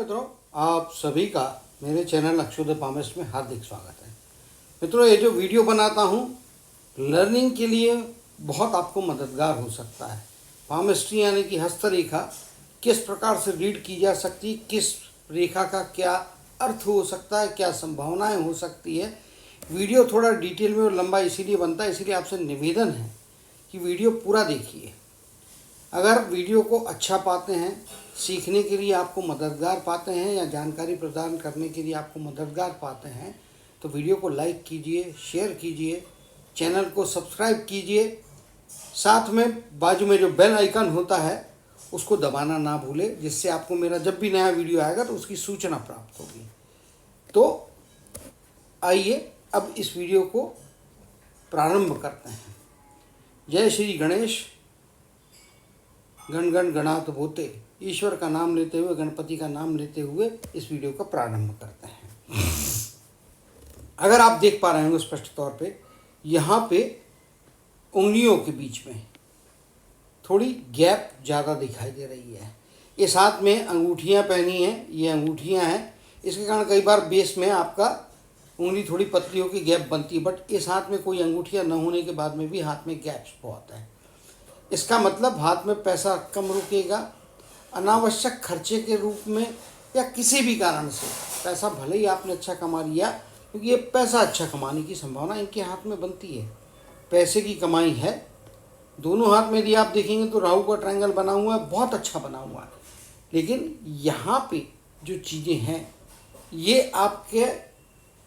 मित्रों, आप सभी का मेरे चैनल अक्षुदय पामेस्ट में हार्दिक स्वागत है। मित्रों, ये जो वीडियो बनाता हूँ लर्निंग के लिए बहुत आपको मददगार हो सकता है। पामेस्ट्री यानी कि हस्तरेखा किस प्रकार से रीड की जा सकती है, किस रेखा का क्या अर्थ हो सकता है, क्या संभावनाएं हो सकती है। वीडियो थोड़ा डिटेल में और लंबा इसीलिए बनता है, इसीलिए आपसे निवेदन है कि वीडियो पूरा देखिए। अगर वीडियो को अच्छा पाते हैं, सीखने के लिए आपको मददगार पाते हैं या जानकारी प्रदान करने के लिए आपको मददगार पाते हैं, तो वीडियो को लाइक कीजिए, शेयर कीजिए, चैनल को सब्सक्राइब कीजिए। साथ में बाजू में जो बेल आइकन होता है उसको दबाना ना भूलें, जिससे आपको मेरा जब भी नया वीडियो आएगा तो उसकी सूचना प्राप्त होगी। तो आइए अब इस वीडियो को प्रारंभ करते हैं। जय श्री गणेश। गण गण गणात बोते, ईश्वर का नाम लेते हुए, गणपति का नाम लेते हुए इस वीडियो का प्रारंभ करते हैं। अगर आप देख पा रहे होंगे स्पष्ट तौर पे, यहाँ पे उंगलियों के बीच में थोड़ी गैप ज़्यादा दिखाई दे रही है। इस हाथ में अंगूठियाँ पहनी हैं, ये अंगूठियाँ हैं, इसके कारण कई बार बेस में आपका उंगली थोड़ी पतली होकर गैप बनती है। बट इस हाथ में कोई अंगूठियाँ न होने के बाद में भी हाथ में गैप्स बहुत है। इसका मतलब हाथ में पैसा कम रुकेगा। अनावश्यक खर्चे के रूप में या किसी भी कारण से पैसा भले ही आपने अच्छा कमा लिया, क्योंकि ये पैसा अच्छा कमाने की संभावना इनके हाथ में बनती है। पैसे की कमाई है। दोनों हाथ में यदि आप देखेंगे तो राहु का ट्रायंगल बना हुआ है, बहुत अच्छा बना हुआ है। लेकिन यहाँ पे जो चीज़ें हैं, ये आपके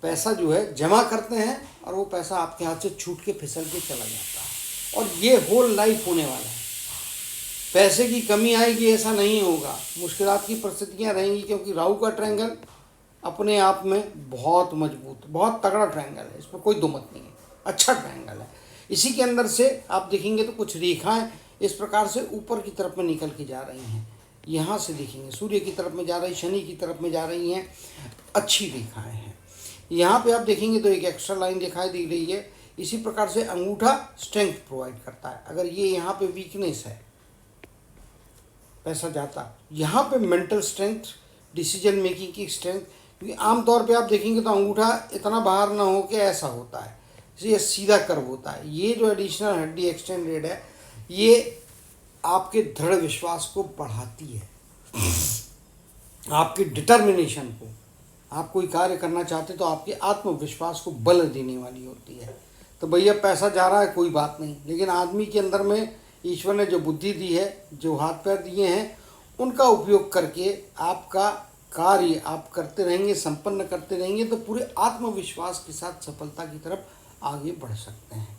पैसा जो है जमा करते हैं और वो पैसा आपके हाथ से छूट के फिसल के चला जाता है, और ये होल लाइफ होने वाला है। पैसे की कमी आएगी ऐसा नहीं होगा, मुश्किलात की परिस्थितियाँ रहेंगी, क्योंकि राहु का ट्रायंगल अपने आप में बहुत मजबूत, बहुत तगड़ा ट्रायंगल है, इसमें कोई दो मत नहीं है, अच्छा ट्रायंगल है। इसी के अंदर से आप देखेंगे तो कुछ रेखाएं इस प्रकार से ऊपर की तरफ में निकल के जा रही हैं। यहाँ से देखेंगे सूर्य की तरफ में जा रही, शनि की तरफ में जा रही हैं, अच्छी रेखाएँ हैं। यहाँ पे आप देखेंगे तो एक एक्स्ट्रा लाइन दिखाई दे रही है। इसी प्रकार से अंगूठा स्ट्रेंथ प्रोवाइड करता है। अगर ये यहाँ पे वीकनेस है, पैसा जाता। यहाँ पे मेंटल स्ट्रेंथ, डिसीजन मेकिंग की स्ट्रेंथ, क्योंकि आमतौर पे आप देखेंगे तो अंगूठा इतना बाहर ना हो के ऐसा होता है, ये सीधा कर्व होता है। ये जो एडिशनल हड्डी एक्सटेंडेड है, ये आपके दृढ़ विश्वास को बढ़ाती है, आपकी डिटर्मिनेशन को। आप कोई कार्य करना चाहते तो आपके आत्मविश्वास को बल देने वाली होती है। तो भैया पैसा जा रहा है कोई बात नहीं, लेकिन आदमी के अंदर में ईश्वर ने जो बुद्धि दी है, जो हाथ पैर दिए हैं, उनका उपयोग करके आपका कार्य आप करते रहेंगे, संपन्न करते रहेंगे, तो पूरे आत्मविश्वास के साथ सफलता की तरफ आगे बढ़ सकते हैं।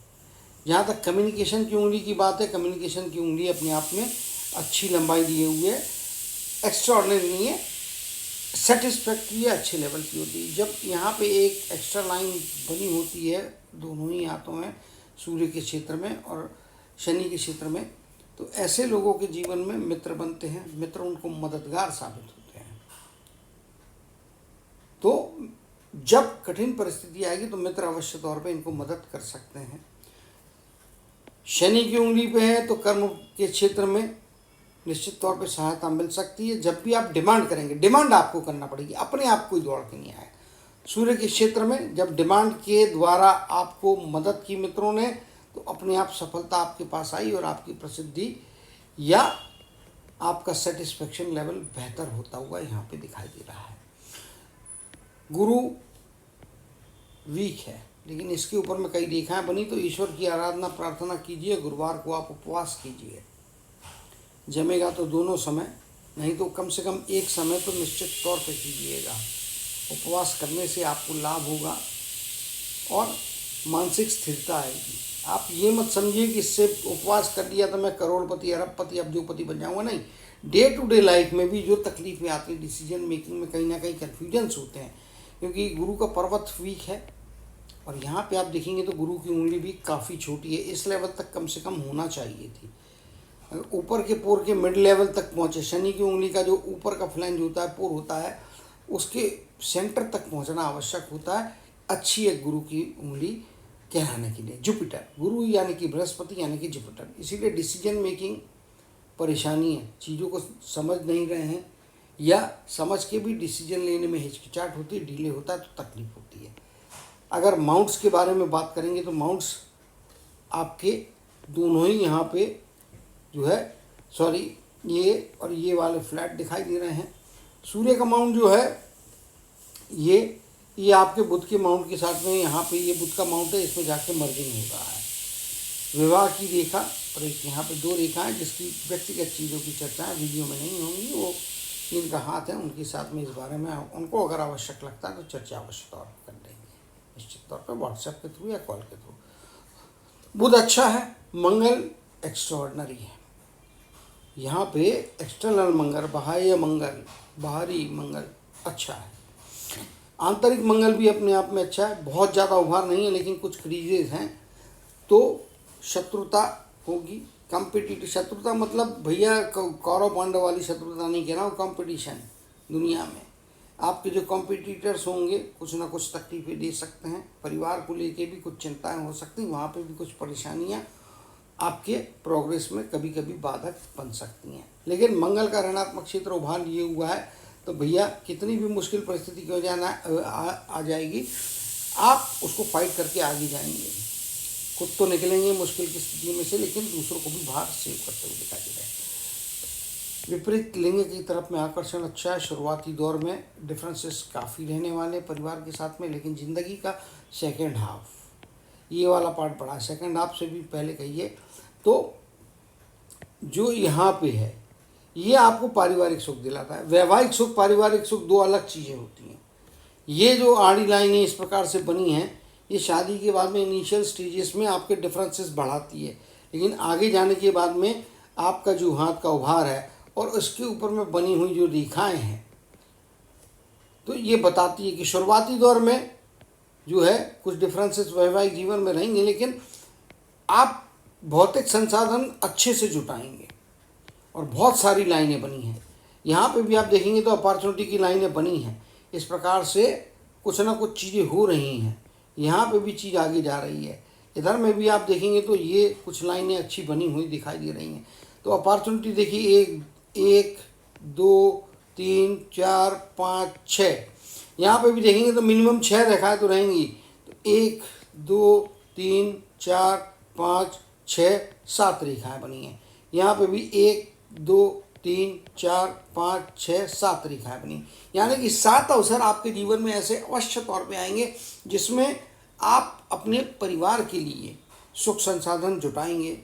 जहाँ तक कम्युनिकेशन की उंगली की बात है, कम्युनिकेशन की उंगली अपने आप में अच्छी लंबाई दिए हुए है, एक्स्ट्राऑर्डिनरी नहीं है, सेटिस्फैक्ट्री है, अच्छे लेवल की होती है। जब यहाँ पे एक एक्स्ट्रा लाइन बनी होती है दोनों ही हाथों में, सूर्य के क्षेत्र में और शनि के क्षेत्र में, तो ऐसे लोगों के जीवन में मित्र बनते हैं, मित्र उनको मददगार साबित होते हैं। तो जब कठिन परिस्थिति आएगी तो मित्र अवश्य तौर पे इनको मदद कर सकते हैं। शनि की उंगली पे है तो कर्म के क्षेत्र में निश्चित तौर पे सहायता मिल सकती है। जब भी आप डिमांड करेंगे, डिमांड आपको करना पड़ेगी, अपने आप कोई दौड़ के नहीं आएगा। सूर्य के क्षेत्र में जब डिमांड के द्वारा आपको मदद की मित्रों ने, तो अपने आप सफलता आपके पास आई और आपकी प्रसिद्धि या आपका सेटिस्फेक्शन लेवल बेहतर होता हुआ यहाँ पे दिखाई दे रहा है। गुरु वीक है, लेकिन इसके ऊपर में कई रेखाएं बनी, तो ईश्वर की आराधना प्रार्थना कीजिए। गुरुवार को आप उपवास कीजिए, जमेगा तो दोनों समय, नहीं तो कम से कम एक समय तो निश्चित तौर पे कीजिएगा। उपवास करने से आपको लाभ होगा और मानसिक स्थिरता आएगी। आप ये मत समझिए कि इससे उपवास कर लिया तो मैं करोड़पति, अरबपति, अब्जोपति बन जाऊँगा, नहीं। डे टू डे लाइफ में भी जो तकलीफें आती हैं, डिसीजन मेकिंग में कहीं ना कहीं कन्फ्यूजन्स होते हैं, क्योंकि गुरु का पर्वत वीक है। और यहाँ पे आप देखेंगे तो गुरु की उंगली भी काफ़ी छोटी है, इस लेवल तक कम से कम होना चाहिए थी। ऊपर के पोर के मिड लेवल तक पहुँचे। शनि की उंगली का जो ऊपर का फ्लैंज होता है, पोर होता है, उसके सेंटर तक पहुँचना आवश्यक होता है। अच्छी है गुरु की उंगली कहलाने के लिए। जुपिटर, गुरु यानी कि बृहस्पति यानी कि जुपिटर, इसीलिए डिसीजन मेकिंग परेशानी है, चीज़ों को समझ नहीं रहे हैं, या समझ के भी डिसीजन लेने में हिचकिचाहट होती है, डिले होता है तो तकलीफ होती है। अगर माउंट्स के बारे में बात करेंगे तो माउंट्स आपके दोनों ही यहाँ पे जो है ये और ये वाले फ्लैट दिखाई दे रहे हैं। सूर्य का माउंट जो है ये आपके बुध के माउंट के साथ में यहाँ पे ये बुध का माउंट है, इसमें जाके मर्जिंग हो रहा है। विवाह की रेखा और एक यहाँ पे 2 रेखाएं जिसकी व्यक्तिगत चीज़ों की चर्चाएं वीडियो में नहीं होंगी, वो जिनका हाथ है उनके साथ में इस बारे में उनको अगर आवश्यक लगता है तो चर्चा अवश्य तौर पर कर लेंगे, निश्चित तौर पर व्हाट्सएप के थ्रू या कॉल के थ्रू। बुध अच्छा है, मंगल एक्स्ट्राऑर्डिनरी है। यहाँ पे एक्सटर्नल मंगल, बाहरी मंगल अच्छा है। आंतरिक मंगल भी अपने आप में अच्छा है, बहुत ज़्यादा उभार नहीं है लेकिन कुछ क्रीजेज हैं। तो शत्रुता होगी, कॉम्पिटिटिव शत्रुता, मतलब भैया कौरव पांडव वाली शत्रुता नहीं कह रहा हूँ, कॉम्पिटिशन दुनिया में आपके जो कॉम्पिटिटर्स होंगे कुछ ना कुछ तकलीफें दे सकते हैं। परिवार को लेके भी कुछ चिंताएं हो सकती हैं, वहाँ पे भी कुछ परेशानियाँ आपके प्रोग्रेस में कभी कभी बाधक बन सकती हैं। लेकिन मंगल का ऋणात्मक क्षेत्र उभार लिए हुआ है तो भैया कितनी भी मुश्किल परिस्थिति की वजह आ जाएगी, आप उसको फाइट करके आगे जाएंगे, खुद तो निकलेंगे मुश्किल की स्थिति में से, लेकिन दूसरों को भी बाहर सेव करते हुए दिखाई दे रहे हैं। विपरीत लिंग की तरफ में आकर्षण अच्छा है। शुरुआती दौर में डिफरेंसेस काफ़ी रहने वाले परिवार के साथ में, लेकिन ज़िंदगी का सेकेंड हाफ, ये वाला पार्ट बड़ा, सेकेंड हाफ से भी पहले कहिए तो जो यहाँ पे है ये आपको पारिवारिक सुख दिलाता है। वैवाहिक सुख, पारिवारिक सुख 2 अलग चीज़ें होती हैं। ये जो आड़ी लाइनें इस प्रकार से बनी हैं, ये शादी के बाद में इनिशियल स्टेजेस में आपके डिफरेंसेस बढ़ाती है, लेकिन आगे जाने के बाद में आपका जो हाथ का उभार है और उसके ऊपर में बनी हुई जो रेखाएं हैं तो ये बताती है कि शुरुआती दौर में जो है कुछ डिफरेंसेस वैवाहिक जीवन में रहेंगे, लेकिन आप भौतिक संसाधन अच्छे से जुटाएंगे और बहुत सारी लाइनें बनी हैं। यहाँ पे भी आप देखेंगे तो अपॉर्चुनिटी की लाइनें बनी हैं। इस प्रकार से कुछ ना कुछ चीज़ें हो रही हैं, यहाँ पे भी चीज़ आगे जा रही है। इधर में भी आप देखेंगे तो ये कुछ लाइनें अच्छी बनी हुई दिखाई दे रही हैं। तो अपॉर्चुनिटी देखिए 1 2 3 4 5 6, यहाँ पे भी देखेंगे तो मिनिमम 6 रेखाएं तो रहेंगी। तो 1 2 3 4 5 6 7 रेखाएं बनी हैं। यहाँ पे भी 1 2 3 4 5 6 7 रेखाएं बनी, यानी कि 7 अवसर आपके जीवन में ऐसे अवश्य तौर पे आएंगे जिसमें आप अपने परिवार के लिए सुख संसाधन जुटाएंगे,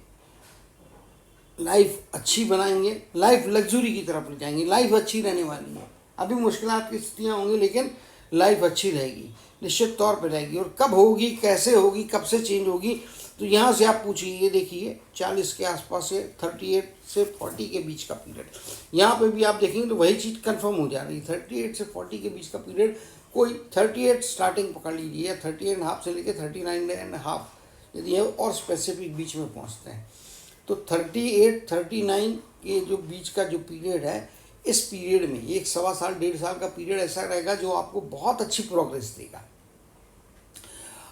लाइफ अच्छी बनाएंगे, लाइफ लग्जरी की तरफ ले जाएंगे। लाइफ अच्छी रहने वाली है, अभी मुश्किलात की स्थितियाँ होंगी लेकिन लाइफ अच्छी रहेगी, निश्चित तौर पे रहेगी। और कब होगी, कैसे होगी, कब से चेंज होगी, तो यहाँ से आप पूछिए। ये देखिए 40 के आसपास से 38 से 40 के बीच का पीरियड, यहाँ पे भी आप देखेंगे तो वही चीज़ कंफर्म हो जा रही है। 38 से 40 के बीच का पीरियड, कोई 38 स्टार्टिंग पकड़ लीजिए या 38.5 से लेकर 39.5, यदि है और स्पेसिफिक बीच में पहुँचते हैं तो 38 39 के जो बीच का जो पीरियड है, इस पीरियड में 1 सवा साल 1.5 साल का पीरियड ऐसा रहेगा जो आपको बहुत अच्छी प्रोग्रेस देगा।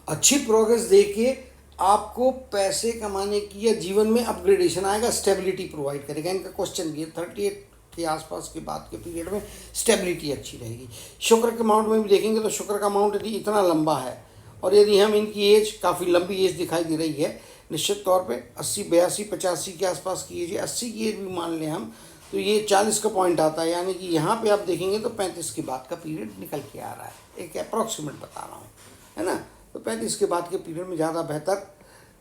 अच्छी प्रोग्रेस दे के आपको पैसे कमाने की या जीवन में अपग्रेडेशन आएगा, स्टेबिलिटी प्रोवाइड करेगा। इनका क्वेश्चन भी है 38 के आसपास के बाद के पीरियड में स्टेबिलिटी अच्छी रहेगी। शुक्र के माउंट में भी देखेंगे तो शुक्र का माउंट यदि इतना लंबा है और यदि हम इनकी एज काफ़ी लंबी एज दिखाई दे रही है, निश्चित तौर पे 80 82 85 के आसपास की एज है, 80 की एज भी मान लें हम तो ये 40 का पॉइंट आता है, यानी कि यहाँ पे आप देखेंगे तो 35 के बाद का पीरियड निकल के आ रहा है। एक अप्रॉक्सीमेट बता रहा हूँ, है ना। तो 35 के बाद के पीरियड में ज़्यादा बेहतर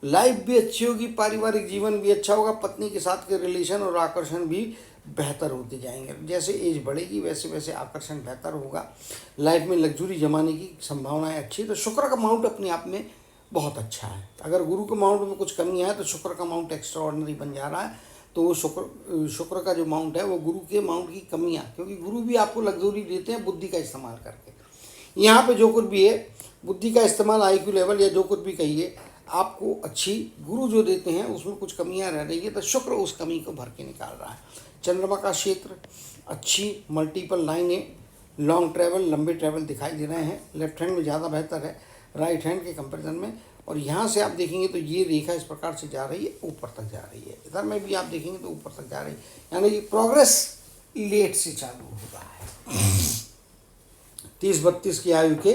लाइफ भी अच्छी होगी, पारिवारिक जीवन भी अच्छा होगा, पत्नी के साथ के रिलेशन और आकर्षण भी बेहतर होते जाएंगे। जैसे एज बढ़ेगी वैसे वैसे आकर्षण बेहतर होगा, लाइफ में लग्जरी जमाने की संभावनाएं अच्छी। तो शुक्र का माउंट अपने आप में बहुत अच्छा है। अगर गुरु के माउंट में कुछ कमी है तो शुक्र का माउंट एक्स्ट्रा ऑर्डिनरी बन जा रहा है। तो वो शुक्र का जो माउंट है वो गुरु के माउंट की कमियाँ, क्योंकि गुरु भी आपको लग्जरी देते हैं बुद्धि का इस्तेमाल करके। यहाँ पे जो कुछ भी है बुद्धि का इस्तेमाल, IQ लेवल या जो कुछ भी कहिए, आपको अच्छी गुरु जो देते हैं उसमें कुछ कमियां रह रही है तो शुक्र उस कमी को भर के निकाल रहा है। चंद्रमा का क्षेत्र अच्छी मल्टीपल लाइनें, लॉन्ग ट्रैवल, लंबे ट्रैवल दिखाई दे रहे हैं। लेफ्ट हैंड में ज़्यादा बेहतर है राइट हैंड के कंपैरिजन में। और यहाँ से आप देखेंगे तो ये रेखा इस प्रकार से जा रही है, ऊपर तक जा रही है। इधर में भी आप देखेंगे तो ऊपर तक जा रही है, यानी कि प्रोग्रेस लेट से चालू हो रहा है, 30-32 की आयु के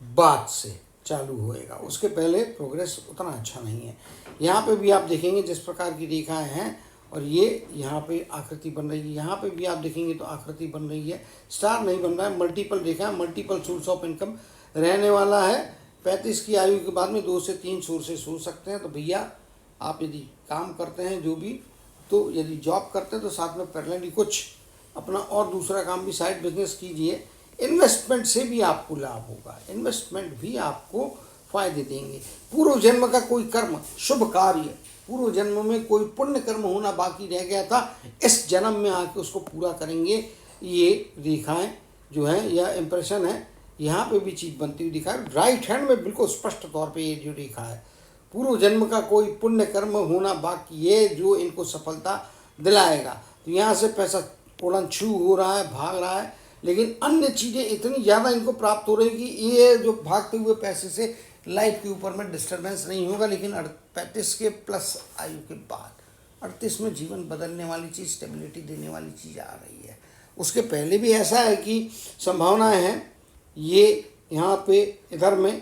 बाद से चालू होएगा, उसके पहले प्रोग्रेस उतना अच्छा नहीं है। यहाँ पे भी आप देखेंगे जिस प्रकार की रेखाएं हैं, और ये यहाँ पे आकृति बन रही है, यहाँ पे भी आप देखेंगे तो आकृति बन रही है, स्टार नहीं बन रहा है, multiple Rekha, multiple source of income रहने वाला है। 35 की आयु के बाद में 2 से 3 सोर्सेस हो सकते हैं। तो भैया आप यदि काम करते हैं जो भी, तो यदि जॉब करते हैं तो साथ में पैरेलली कुछ अपना और दूसरा काम भी, साइड बिजनेस कीजिए। इन्वेस्टमेंट से भी आपको लाभ होगा, इन्वेस्टमेंट भी आपको फायदे देंगे। पूर्व जन्म का कोई कर्म, शुभ कार्य, पूर्व जन्म में कोई पुण्य कर्म होना बाकी रह गया था, इस जन्म में आके उसको पूरा करेंगे। ये रेखाएं जो हैं, यह इंप्रेशन है, यहाँ पे भी चीज़ बनती हुई दिखा है। राइट हैंड में बिल्कुल स्पष्ट तौर पे ये जो रेखा है, पूर्व जन्म का कोई पुण्य कर्म होना बाकी है जो इनको सफलता दिलाएगा। तो यहाँ से पैसा उड़न छू हो रहा है, भाग रहा है, लेकिन अन्य चीज़ें इतनी ज़्यादा इनको प्राप्त हो रही कि ये जो भागते हुए पैसे से लाइफ के ऊपर में डिस्टर्बेंस नहीं होगा। लेकिन 35 के प्लस आयु के बाद 38 में जीवन बदलने वाली चीज़, स्टेबिलिटी देने वाली चीज़ आ रही है। उसके पहले भी ऐसा है कि संभावनाएं हैं। ये यहाँ पे इधर में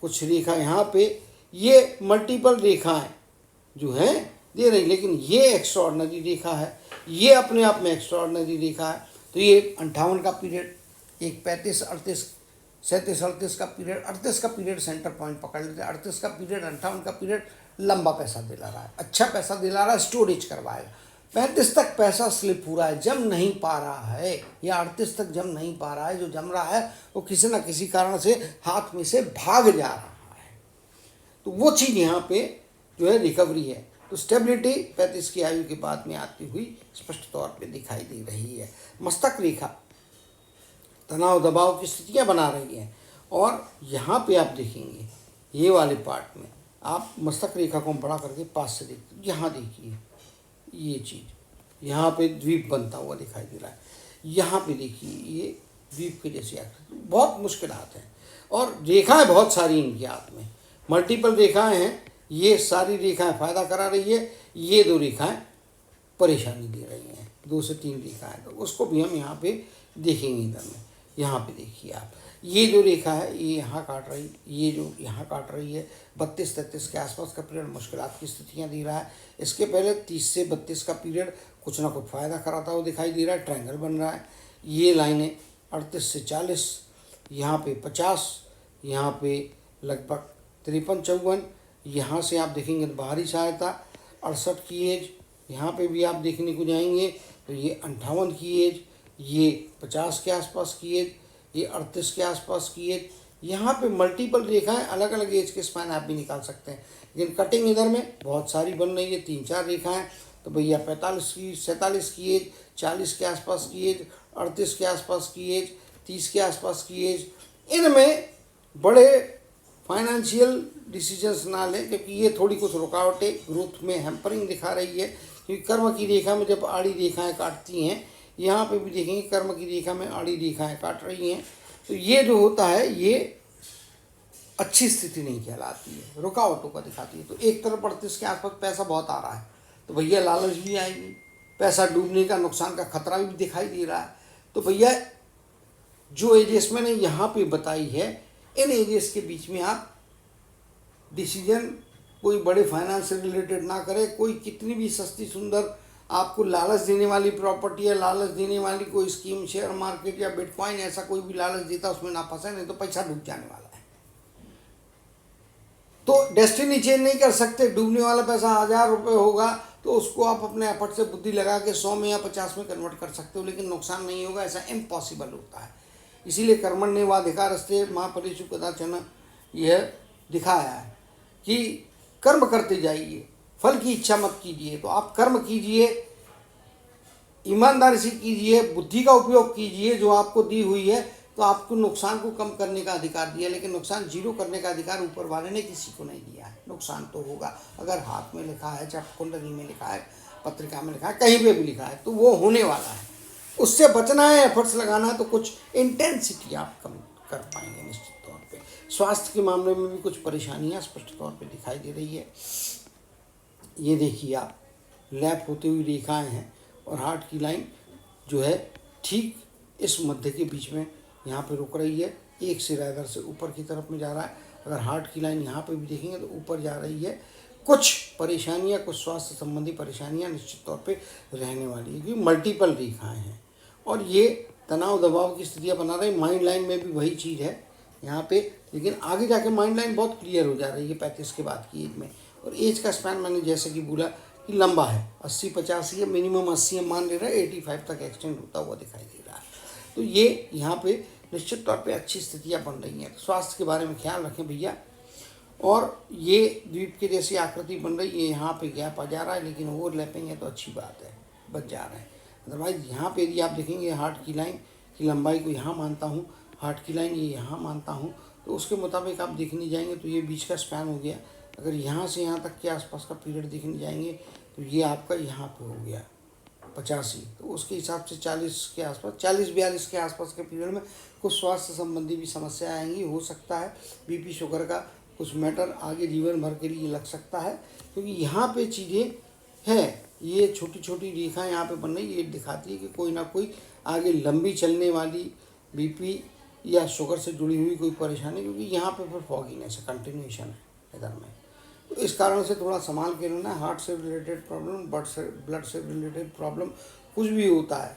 कुछ रेखा, यहाँ पे ये मल्टीपल रेखाएं जो हैं दे रही, लेकिन ये एक्स्ट्राऑर्डिनरी रेखा है, ये अपने आप में एक्स्ट्राऑर्डिनरी रेखा है। तो ये 58 का पीरियड, एक 35, 38, 37, 38 का पीरियड, 38 का पीरियड सेंटर पॉइंट पकड़ लेते हैं। 38 का पीरियड, 58 का पीरियड लंबा पैसा दिला रहा है, अच्छा पैसा दिला रहा है, स्टोरेज करवाएगा। 35 तक पैसा स्लिप हो रहा है, जम नहीं पा रहा है, या 38 तक जम नहीं पा रहा है। जो जम रहा है वो किसी न किसी कारण से हाथ में से भाग जा रहा है। तो वो चीज़ यहाँ पे जो है रिकवरी है। तो स्टेबिलिटी 35 की आयु के बाद में आती हुई स्पष्ट तौर पे दिखाई दे रही है। मस्तक रेखा तनाव दबाव की स्थितियाँ बना रही है। और यहाँ पे आप देखेंगे ये वाले पार्ट में, आप मस्तक रेखा को बड़ा करके पास से देखते, यहाँ देखिए ये चीज़, यहाँ पे द्वीप बनता हुआ दिखाई दे रहा है। यहाँ पे देखिए ये द्वीप के जैसी आकृति, बहुत मुश्किलात हैं। और रेखाएं बहुत सारी इनके हाथ में, मल्टीपल रेखाएं हैं। ये सारी रेखाएं फायदा करा रही है, ये 2 रेखाएं परेशानी दे रही हैं, 2 से 3 रेखाएं। तो उसको भी हम यहाँ पे देखेंगे इधर में। यहाँ पे देखिए आप, ये जो रेखा है ये यहाँ काट रही, ये जो यहाँ काट रही है, 32-33 के आसपास का पीरियड मुश्किलात की स्थितियाँ दे रहा है। इसके पहले 30 से 32 का पीरियड कुछ ना कुछ फ़ायदा कराता हुआ दिखाई दे रहा है, ट्रायंगल बन रहा है। ये लाइनें 38 से 40, यहाँ पे 50, यहाँ पे लगभग 53-54, यहाँ से आप देखेंगे तो बाहरी सहायता 68 की एज, यहाँ पे भी आप देखने को जाएंगे तो ये 58 की एज, ये 50 के आसपास की एज, ये 38 के आसपास की एज। यहाँ पे मल्टीपल रेखाएं, अलग अलग एज के स्पैन आप भी निकाल सकते हैं, लेकिन कटिंग इधर में बहुत सारी बन रही है, 3-4 रेखाएं। तो भैया 45 की, 47 की एज, 40 के आसपास की एज, 38 के आसपास की एज, 30 के आसपास की एज। इनमें बड़े फाइनेंशियल डिसीजंस ना लें, क्योंकि ये थोड़ी कुछ रुकावटें ग्रोथ में हैम्परिंग दिखा रही है। क्योंकि कर्म की रेखा में जब आड़ी रेखाएं काटती हैं, यहाँ पे भी देखेंगे कर्म की रेखा में आड़ी रेखाएं काट रही हैं, तो ये जो होता है ये अच्छी स्थिति नहीं कहलाती है, रुकावटों का दिखाती है। तो एक तरफ 38 के आसपास पैसा बहुत आ रहा है, तो भैया लालच भी आएगी, पैसा डूबने का, नुकसान का खतरा भी दिखाई दे रहा है। तो भैया जो एजेस मैंने यहाँ पे बताई है, इन एजेस के बीच में आप डिसीजन कोई बड़े फाइनेंस से रिलेटेड ना करें। कोई कितनी भी सस्ती सुंदर आपको लालच देने वाली प्रॉपर्टी या लालच देने वाली कोई स्कीम, शेयर मार्केट या बिटकॉइन, ऐसा कोई भी लालच देता उसमें ना फंसे, नहीं तो पैसा डूब जाने वाला है। तो डेस्टिनी चेंज नहीं कर सकते। डूबने वाला पैसा 1000 रुपये होगा तो उसको आप अपने एफर्ट से बुद्धि लगा के 100 में या 50 में कन्वर्ट कर सकते हो, लेकिन नुकसान नहीं होगा, ऐसा इम्पॉसिबल होता है। इसीलिए कर्मण्येवाधिकारस्ते मा फलेषु कदाचन यह दिखाया है कि कर्म करते जाइए, फल की इच्छा मत कीजिए। तो आप कर्म कीजिए, ईमानदारी से कीजिए, बुद्धि का उपयोग कीजिए जो आपको दी हुई है, तो आपको नुकसान को कम करने का अधिकार दिया, लेकिन नुकसान जीरो करने का अधिकार ऊपर वाले ने किसी को नहीं दिया है। नुकसान तो होगा, अगर हाथ में लिखा है, चाहे कुंडली में लिखा है, पत्रिका में लिखा है, कहीं पे भी लिखा है, तो वो होने वाला है। उससे बचना है, एफर्ट्स लगाना है, तो कुछ इंटेंसिटी आप कम कर पाएंगे निश्चित तौर पे। स्वास्थ्य के मामले में भी कुछ परेशानियां स्पष्ट तौर पे दिखाई दे रही है। ये देखिए आप, लैप होती हुई रेखाएं हैं और हार्ट की लाइन जो है ठीक इस मध्य के बीच में यहाँ पे रुक रही है। एक सिरा इधर से ऊपर की तरफ में जा रहा है। अगर हार्ट की लाइन यहाँ पे भी देखेंगे तो ऊपर जा रही है। कुछ परेशानियाँ, कुछ स्वास्थ्य संबंधी परेशानियाँ निश्चित तौर पे रहने वाली है, क्योंकि मल्टीपल रेखाएं हैं और ये तनाव दबाव की स्थितियाँ बना रही। माइंड लाइन में भी वही चीज़ है यहाँ पे, लेकिन आगे जाके माइंड लाइन बहुत क्लियर हो जा रही है 35 के बाद की एज में। और एज का स्पैन मैंने जैसे कि बोला कि लंबा है, 80-85 है, मिनिमम 80 मान ले रहा है, 85 तक एक्सटेंड होता हुआ दिखाई दे रहा है। तो ये यहाँ पे निश्चित तौर पे अच्छी स्थितियाँ बन रही हैं। तो स्वास्थ्य के बारे में ख्याल रखें भैया। और ये द्वीप के जैसी आकृति बन रही है, यहाँ पे गैप आ जा रहा है, लेकिन ओवरलैपिंग है तो अच्छी बात है, बच जा रहा है। अदरवाइज यहाँ पे यदि आप देखेंगे हार्ट की लाइन की लंबाई को यहाँ मानता हूँ, हार्ट की लाइन ये यहाँ मानता हूँ, तो उसके मुताबिक आप देखने जाएंगे तो ये बीच का स्पैन हो गया। अगर यहाँ से यहाँ तक के आसपास का पीरियड देखने जाएंगे तो ये आपका यहाँ पे हो गया 85, तो उसके हिसाब से 40 के आसपास, 40-42 के आसपास के पीरियड में कुछ स्वास्थ्य संबंधी भी समस्या आएंगी। हो सकता है बीपी शुगर का कुछ मैटर आगे जीवन भर के लिए लग सकता है, क्योंकि यहाँ पे चीज़ें हैं। ये छोटी छोटी रेखाएं यहाँ पे बन रही, ये दिखाती है कि कोई ना कोई आगे लंबी चलने वाली बीपी या शुगर से जुड़ी हुई कोई परेशानी, क्योंकि यहाँ पे फिर फॉगीनेस है, कंटिन्यूएशन है इधर में। तो इस कारण से थोड़ा संभाल के रहना है। हार्ट से रिलेटेड प्रॉब्लम, ब्लड से रिलेटेड प्रॉब्लम कुछ भी होता है,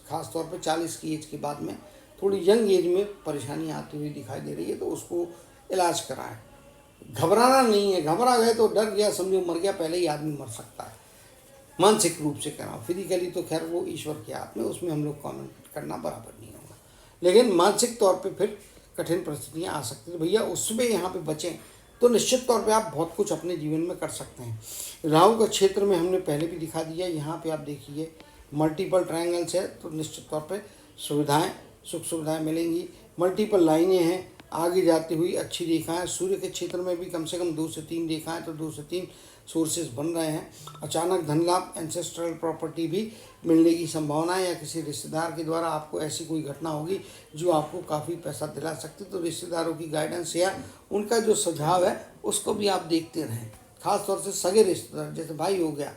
ख़ास तौर पे 40 की एज के बाद में थोड़ी यंग एज में परेशानी आती हुई दिखाई दे रही है, तो उसको इलाज कराएं। घबराना नहीं है, घबरा गए तो डर गया समझो मर गया, पहले ही आदमी मर सकता है। मानसिक रूप से कराओ, फिजिकली तो खैर वो ईश्वर के हाथ में, उसमें हम लोग कमेंट करना बराबर नहीं होगा, लेकिन मानसिक तौर पे फिर कठिन परिस्थितियाँ आ सकती हैं। भैया उसमें यहाँ पे बचें तो निश्चित तौर पे आप बहुत कुछ अपने जीवन में कर सकते हैं। राहु का क्षेत्र में हमने पहले भी दिखा दिया, यहाँ पे आप देखिए मल्टीपल ट्रायंगल्स है, तो निश्चित तौर पे सुविधाएं, सुख सुविधाएं मिलेंगी। मल्टीपल लाइनें हैं आगे जाती हुई, अच्छी रेखाएं। सूर्य के क्षेत्र में भी कम से कम 2 से 3 रेखाएं, तो 2 से 3 सोर्सेज बन रहे हैं। अचानक धन लाभ, एंसेस्ट्रल प्रॉपर्टी भी मिलने की संभावना है, या किसी रिश्तेदार के द्वारा आपको ऐसी कोई घटना होगी जो आपको काफ़ी पैसा दिला सकती है। तो रिश्तेदारों की गाइडेंस या उनका जो सुझाव है उसको भी आप देखते रहें। खास तौर से सगे रिश्तेदार, जैसे भाई हो गया,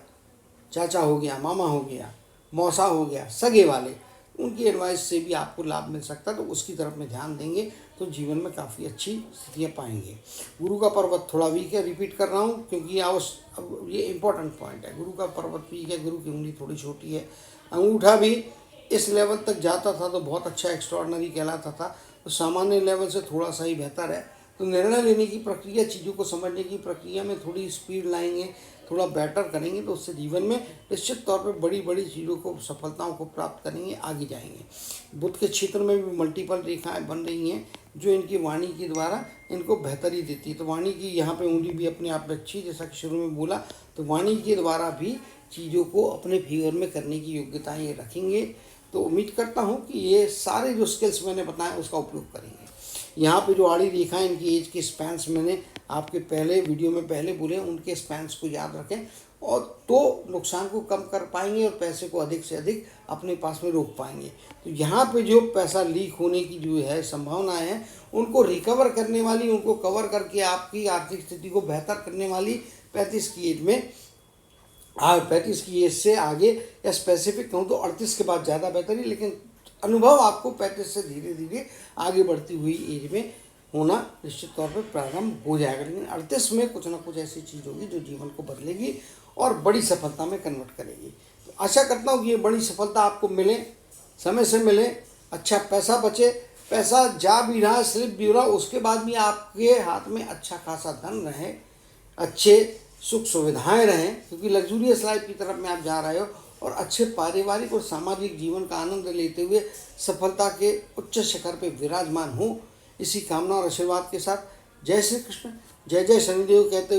चाचा हो गया, मामा हो गया, मौसा हो गया, सगे वाले, उनकी एडवाइस से भी आपको लाभ मिल सकता है, तो उसकी तरफ में ध्यान देंगे तो जीवन में काफ़ी अच्छी स्थितियाँ पाएंगे। गुरु का पर्वत थोड़ा वीक है, रिपीट कर रहा हूँ क्योंकि अब ये इंपॉर्टेंट पॉइंट है। गुरु का पर्वत वीक है, गुरु की उंगली थोड़ी छोटी है। अंगूठा भी इस लेवल तक जाता था तो बहुत अच्छा एक्स्ट्रॉर्डनरी कहलाता था, तो सामान्य लेवल से थोड़ा सा ही बेहतर है। तो निर्णय लेने की प्रक्रिया, चीज़ों को समझने की प्रक्रिया में थोड़ी स्पीड लाएंगे, थोड़ा बेटर करेंगे, तो उससे जीवन में निश्चित तौर पे बड़ी बड़ी चीज़ों को, सफलताओं को प्राप्त करेंगे, आगे जाएंगे। बुध के क्षेत्र में भी मल्टीपल रेखाएं बन रही हैं जो इनकी वाणी के द्वारा इनको बेहतरी देती है। तो वाणी की यहाँ पे उंगली भी अपने आप में अच्छी, जैसा कि शुरू में बोला, तो वाणी के द्वारा भी चीज़ों को अपने फेवर में करने की योग्यता ये रखेंगे। तो उम्मीद करता हूँ कि ये सारे जो स्किल्स मैंने बताए उसका उपयोग करेंगे। यहाँ पे जो आड़ी रेखाएं, इनकी एज के स्पैन्स मैंने आपके पहले वीडियो में पहले बोले, उनके स्पैन्स को याद रखें, और तो नुकसान को कम कर पाएंगे और पैसे को अधिक से अधिक अपने पास में रोक पाएंगे। तो यहाँ पे जो पैसा लीक होने की जो है संभावनाएं हैं, उनको रिकवर करने वाली, उनको कवर करके आपकी आर्थिक स्थिति को बेहतर करने वाली 35 की एज में, 35 की एज से आगे, या स्पेसिफिक कहूँ तो 38 के बाद ज़्यादा बेहतर है, लेकिन अनुभव आपको 35 से धीरे धीरे आगे बढ़ती हुई एज में होना निश्चित तौर पे प्रारंभ हो जाएगा। लेकिन 38 में कुछ ना कुछ ऐसी चीज़ होगी जो जीवन को बदलेगी और बड़ी सफलता में कन्वर्ट करेगी। तो आशा करता हूँ कि ये बड़ी सफलता आपको मिले, समय से मिले, अच्छा पैसा बचे। पैसा जा भी रहा, स्लिप भी हो रहा, उसके बाद भी आपके हाथ में अच्छा खासा धन रहे, अच्छे सुख सुविधाएँ रहें, क्योंकि लग्जूरियस लाइफ की तरफ में आप जा रहे हो, और अच्छे पारिवारिक और सामाजिक जीवन का आनंद लेते हुए सफलता के उच्च शिखर पे विराजमान हो। इसी कामना और आशीर्वाद के साथ जय श्री कृष्ण, जय जय शनिदेव कहते हुए